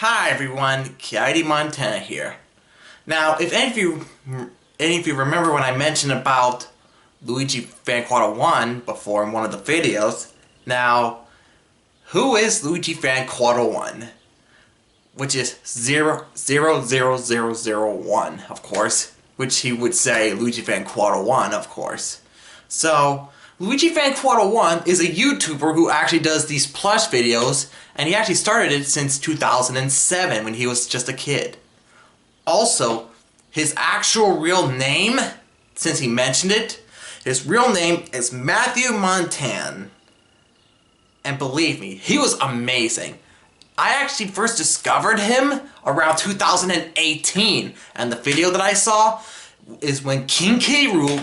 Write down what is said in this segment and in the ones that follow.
Hi everyone, Kiadi Montana here. Now, if any of you remember when I mentioned about LuigiFan00001 before in one of the videos, now, who is LuigiFan00001? Which is 00001, of course, which he would say LuigiFan00001, of course. So, LuigiFan00001 is a YouTuber who actually does these plush videos, and he actually started it since 2007 when he was just a kid. Also, his actual real name, since he mentioned it, his real name is Matthew Montan. And believe me, he was amazing. I actually first discovered him around 2018, and the video that I saw is when King K. Rool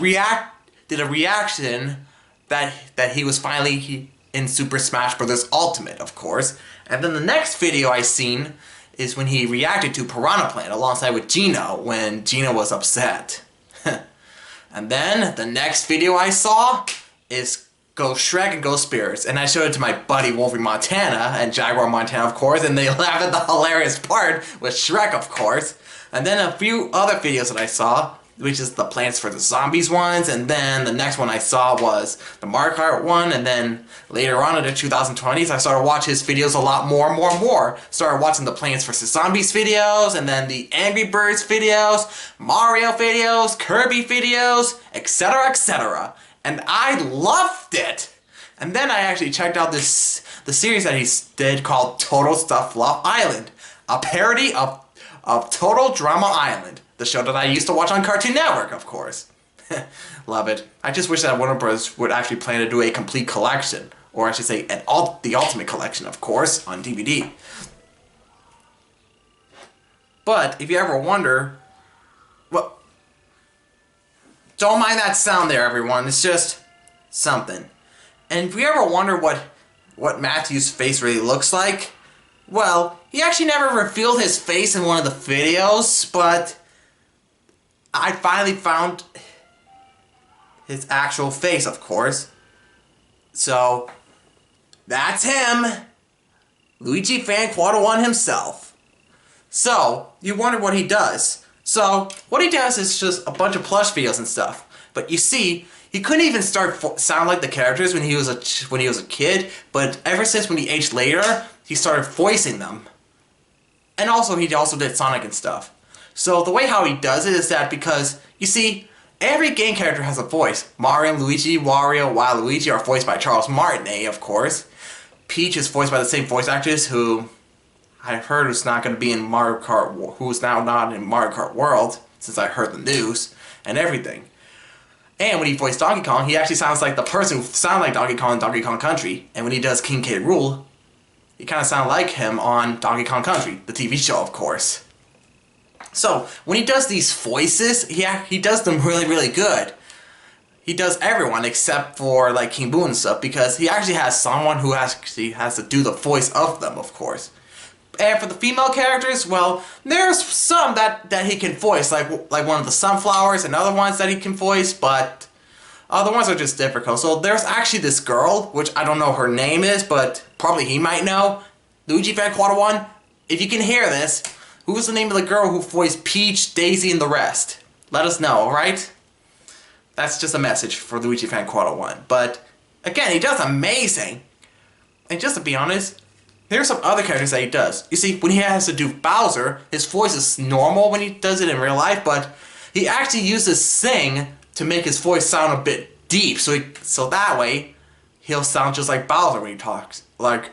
did a reaction that he was finally in Super Smash Bros. Ultimate, of course. And then the next video I seen is when he reacted to Piranha Plant alongside with Gino when Gino was upset. And then the next video I saw is Go Shrek and Go Spirits, and I showed it to my buddy Wolverine Montana and Jaguar Montana, of course, and they laughed at the hilarious part with Shrek, of course. And then a few other videos that I saw, which is the Plants vs. Zombies ones, and then the next one I saw was the Mario Kart one, and then later on in the 2020s I started watching his videos a lot more. Started watching the Plants vs. Zombies videos, and then the Angry Birds videos, Mario videos, Kirby videos, etc, etc. And I loved it! And then I actually checked out the series that he did called Total Stuff Love Island, a parody of Total Drama Island, the show that I used to watch on Cartoon Network, of course. Love it. I just wish that Warner Bros. Would actually plan to do a complete collection, or I should say the Ultimate Collection, of course, on DVD. But if you ever wonder, well, don't mind that sound there, everyone. It's just something. And if you ever wonder what Matthew's face really looks like, well, he actually never revealed his face in one of the videos, but I finally found his actual face, of course. So, that's him! LuigiFan00001 himself. So, you wonder what he does. So, what he does is just a bunch of plush videos and stuff. But you see, he couldn't even sound like the characters when he was a kid, but ever since when he aged later, he started voicing them. And also, he also did Sonic and stuff. So, the way how he does it is that because, you see, every game character has a voice. Mario and Luigi, Wario, Waluigi are voiced by Charles Martinet, of course. Peach is voiced by the same voice actress who I've heard who's not going to be in Mario Kart, who's now not in Mario Kart World, since I heard the news, and everything. And when he voiced Donkey Kong, he actually sounds like the person who sounded like Donkey Kong in Donkey Kong Country. And when he does King K. Rool, he kind of sounds like him on Donkey Kong Country, the TV show, of course. So, when he does these voices, he does them really, really good. He does everyone except for, like, King Boo and stuff, because he actually has someone who actually has to do the voice of them, of course. And for the female characters, well, there's some that he can voice, like one of the sunflowers and other ones that he can voice, but other ones are just difficult. So there's actually this girl, which I don't know her name is, but probably he might know, LuigiFan00001. If you can hear this, who was the name of the girl who voiced Peach, Daisy, and the rest? Let us know, alright? That's just a message for LuigiFan00001. But, again, he does amazing. And just to be honest, there's some other characters that he does. You see, when he has to do Bowser, his voice is normal when he does it in real life, but he actually uses sing to make his voice sound a bit deep, so that way, he'll sound just like Bowser when he talks. Like,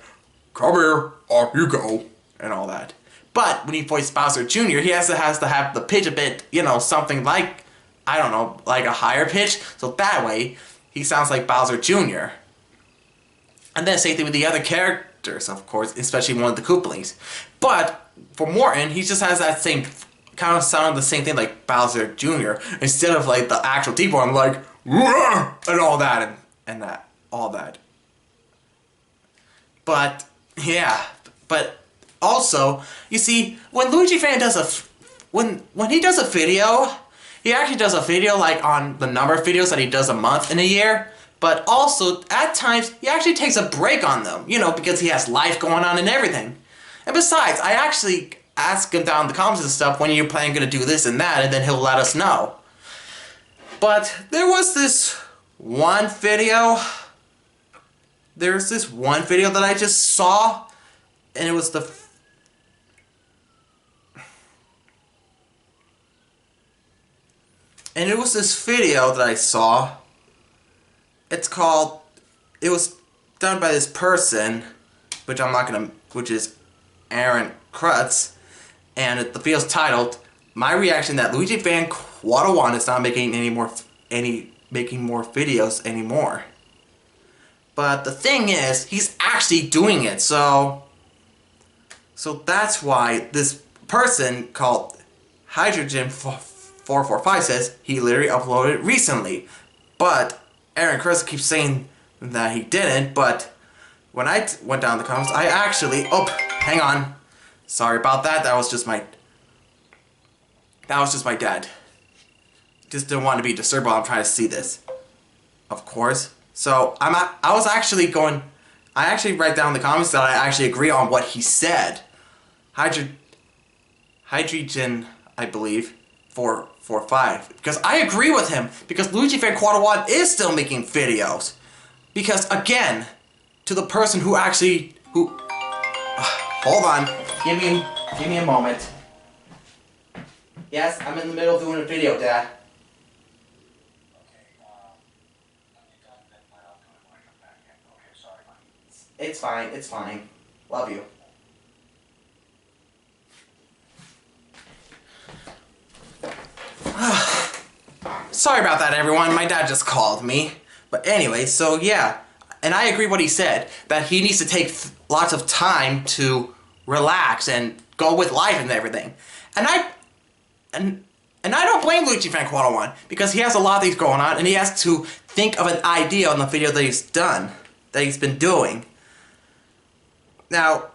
come here, off you go, and all that. But when he voiced Bowser Jr., he has to have the pitch a bit, you know, something like, I don't know, like a higher pitch, so that way, he sounds like Bowser Jr. And then same thing with the other characters, of course, especially one of the Koopalings. But for Morton, he just has that same kind of sound, the same thing like Bowser Jr. Instead of like the actual deep one, like Wah! And all that and that, all that. But yeah, but also you see when LuigiFan does when he does a video, he actually does a video like on the number of videos that he does a month in a year. But also, at times, he actually takes a break on them, you know, because he has life going on and everything. And besides, I actually ask him down in the comments and stuff when you're planning to do this and that, and then he'll let us know. But there was this one video. There's this one video that I just saw, and it was the this video that I saw. It's called, it was done by this person, which I'm not gonna, which is Aaron Krutz, and the video's titled "My Reaction That LuigiFan00001 is not making making more videos anymore." But the thing is, he's actually doing it, so that's why this person called Hydrogen445 says he literally uploaded it recently. But Aaron Krutz keeps saying that he didn't, but when I went down the comments, I actually, oh, hang on. Sorry about that. That was just my dad. Just didn't want to be disturbed while I'm trying to see this. Of course. So I actually write down in the comments that I actually agree on what he said. Hydrogen, I believe, 445. Because I agree with him. Because LuigiFan00001 is still making videos. Because again, to the person who actually hold on. Give me a moment. Yes, I'm in the middle of doing a video, Dad. It's fine, it's fine. Love you. Sorry about that, everyone. My dad just called me. But anyway, so yeah. And I agree what he said, that he needs to take lots of time to relax and go with life and everything. And I don't blame LuigiFan00001, because he has a lot of things going on, and he has to think of an idea on the video that he's done, that he's been doing. Now,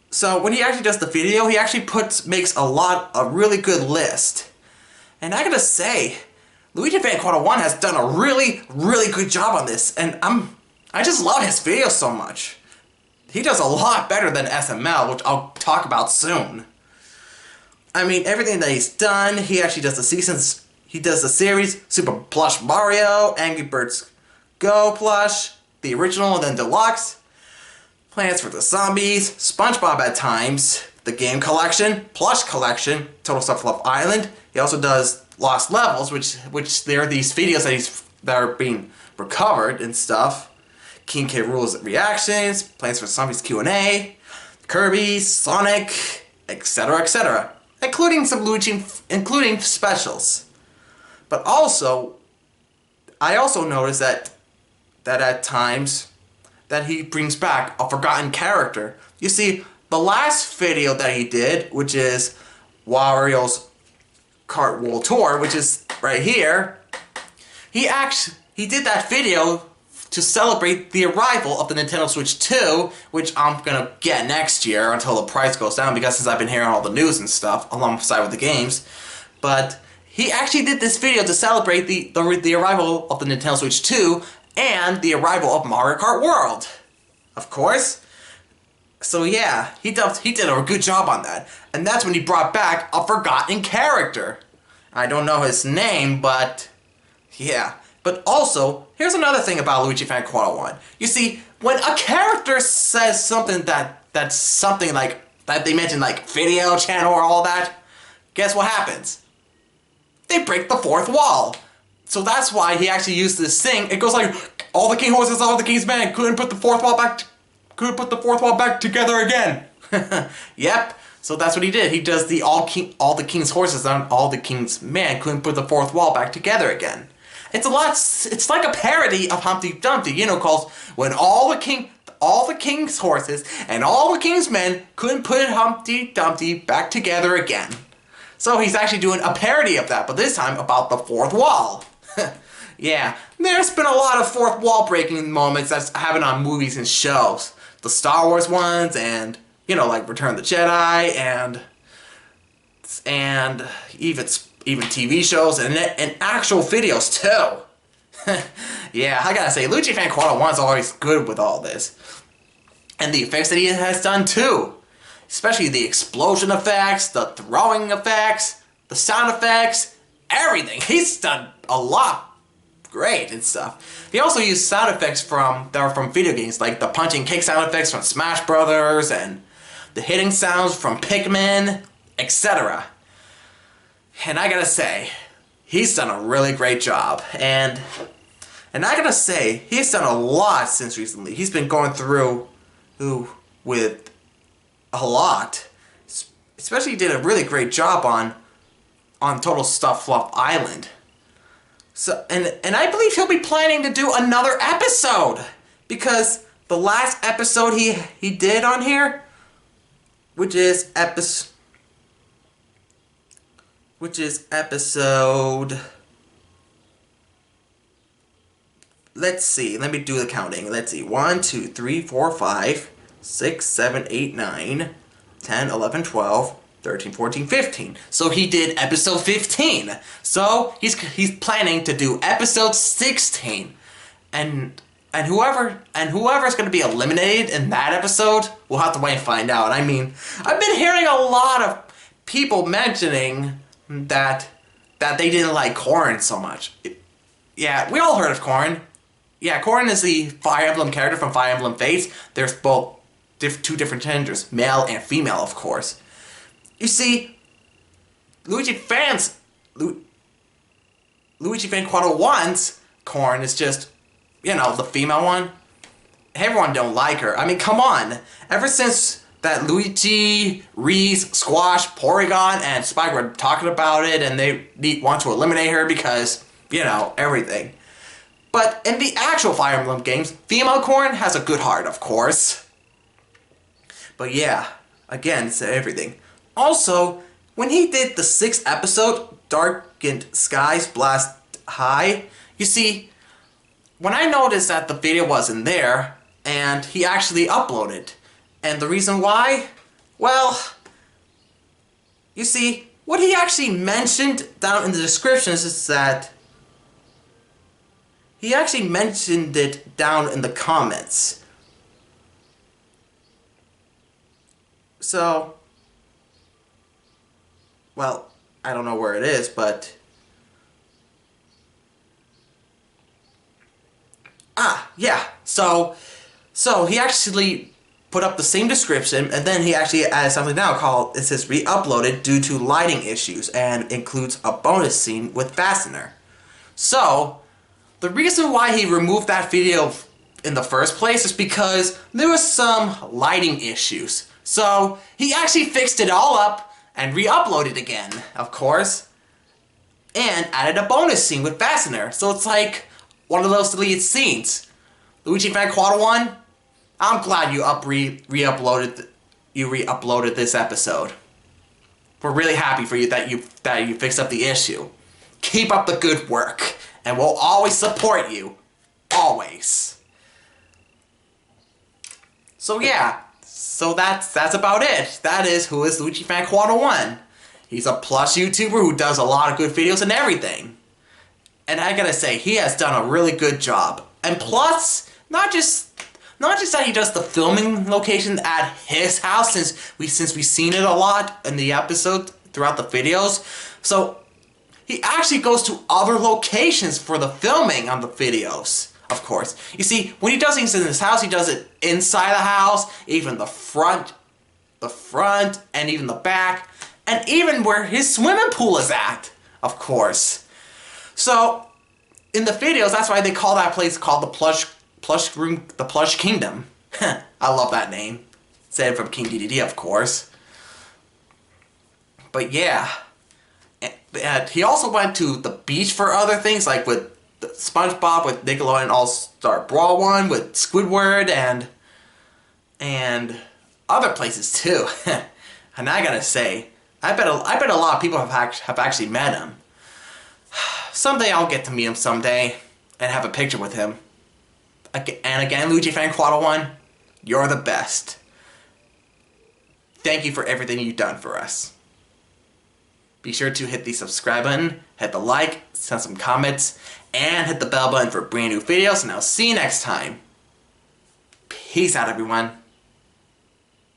so when he actually does the video, he actually makes a really good list. And I gotta say, LuigiFan00001 has done a really, really good job on this, and I just love his videos so much. He does a lot better than SML, which I'll talk about soon. I mean, everything that he's done, he actually does the seasons, he does the series, Super Plush Mario, Angry Birds Go Plush, the original and then deluxe, Plants vs. Zombies, SpongeBob at Times, the Game Collection, Plush Collection, Total Stuff Love Island. He also does Lost Levels, which there are these videos that are being recovered and stuff. King K. Rool's Reactions, Plants vs. Zombies Q&A, Kirby, Sonic, etc., etc. Including some including specials. But also, I also noticed that at times that he brings back a forgotten character. You see, the last video that he did, which is Wario's Kart World Tour, which is right here, he did that video to celebrate the arrival of the Nintendo Switch 2, which I'm gonna get next year until the price goes down, because since I've been hearing all the news and stuff alongside with the games. But he actually did this video to celebrate the arrival of the Nintendo Switch 2 and the arrival of Mario Kart World, of course. So yeah, he did a good job on that. And that's when he brought back a forgotten character. I don't know his name, but yeah. But also, here's another thing about LuigiFan00001. You see, when a character says something that's something like, that they mention like video channel or all that, guess what happens? They break the fourth wall. So that's why he actually used this thing. It goes like, all the king horses, all the king's men couldn't put the fourth wall back together again. Yep. So that's what he did. He does the all the king's horses and all the king's men couldn't put the fourth wall back together again. It's like a parody of Humpty Dumpty, you know, called when all the king's horses and all the king's men couldn't put Humpty Dumpty back together again. So he's actually doing a parody of that, but this time about the fourth wall. Yeah, there's been a lot of fourth wall breaking moments that's happened on movies and shows. The Star Wars ones, and, you know, like Return of the Jedi, and even TV shows, and actual videos too. Yeah, I gotta say, LuigiFan00001 is always good with all this. And the effects that he has done too. Especially the explosion effects, the throwing effects, the sound effects, everything. He's done a lot great and stuff. He also used sound effects that are from video games, like the punch and kick sound effects from Smash Brothers, and the hitting sounds from Pikmin, etc. And I gotta say, he's done a really great job. And I gotta say, he's done a lot since recently. He's been going through with a lot. Especially he did a really great job on Total Stuff Fluff Island. So and I believe he'll be planning to do another episode, because the last episode he did on here, which is episode. Let's see. Let me do the counting. Let's see. 1, 2, 3, 4, 5, 6, 7, 8, 9, 10, 11, 12. 13, 14, 15. So he did episode 15. So he's planning to do episode 16. And whoever's going to be eliminated in that episode, we'll have to wait and find out. I mean, I've been hearing a lot of people mentioning that they didn't like Corrin so much. Yeah, we all heard of Corrin. Yeah, Corrin is the Fire Emblem character from Fire Emblem Fates. There's both two different genders, male and female, of course. You see, LuigiFan00001's Corrin is just, the female one. Everyone don't like her. I mean, come on. Ever since that Luigi, Reese, Squash, Porygon, and Spike were talking about it, and they want to eliminate her because, everything. But in the actual Fire Emblem games, female Corrin has a good heart, of course. But yeah, again, it's everything. Also, when he did the 6th episode, Darkened Skies Blast High, you see, when I noticed that the video wasn't there, and he actually uploaded, and the reason why? Well, you see, what he actually mentioned down in the descriptions is that he actually mentioned it down in the comments. So, well, I don't know where it is, but yeah. So he actually put up the same description, and then he actually added something now called, it says re-uploaded due to lighting issues, and includes a bonus scene with Fastener. So the reason why he removed that video in the first place is because there was some lighting issues. So he actually fixed it all up and re-uploaded again, of course, and added a bonus scene with Fastener. So it's like one of those deleted scenes. LuigiFan00001, I'm glad you re-uploaded this episode. We're really happy for you that you fixed up the issue. Keep up the good work, and we'll always support you, always. So yeah. So that's about it. That is who is LuigiFan00001. He's a plush YouTuber who does a lot of good videos and everything. And I gotta say, he has done a really good job. And plus, not just that he does the filming location at his house, since we've seen it a lot in the episode throughout the videos. So he actually goes to other locations for the filming on the videos. Of course. You see, when he does things in his house, he does it inside the house, even the front, and even the back, and even where his swimming pool is at, of course. So, in the videos, that's why they call that place called the Plush Kingdom. I love that name. Said from King DDD, of course. But yeah. And he also went to the beach for other things, like with SpongeBob, with Nickelodeon All-Star Brawl 1, with Squidward, and other places too. And I gotta say, I bet a lot of people have actually met him. Someday I'll get to meet him someday and have a picture with him. And again, LuigiFan00001, you're the best. Thank you for everything you've done for us. Be sure to hit the subscribe button, hit the like, send some comments, and hit the bell button for brand new videos, and I'll see you next time. Peace out, everyone.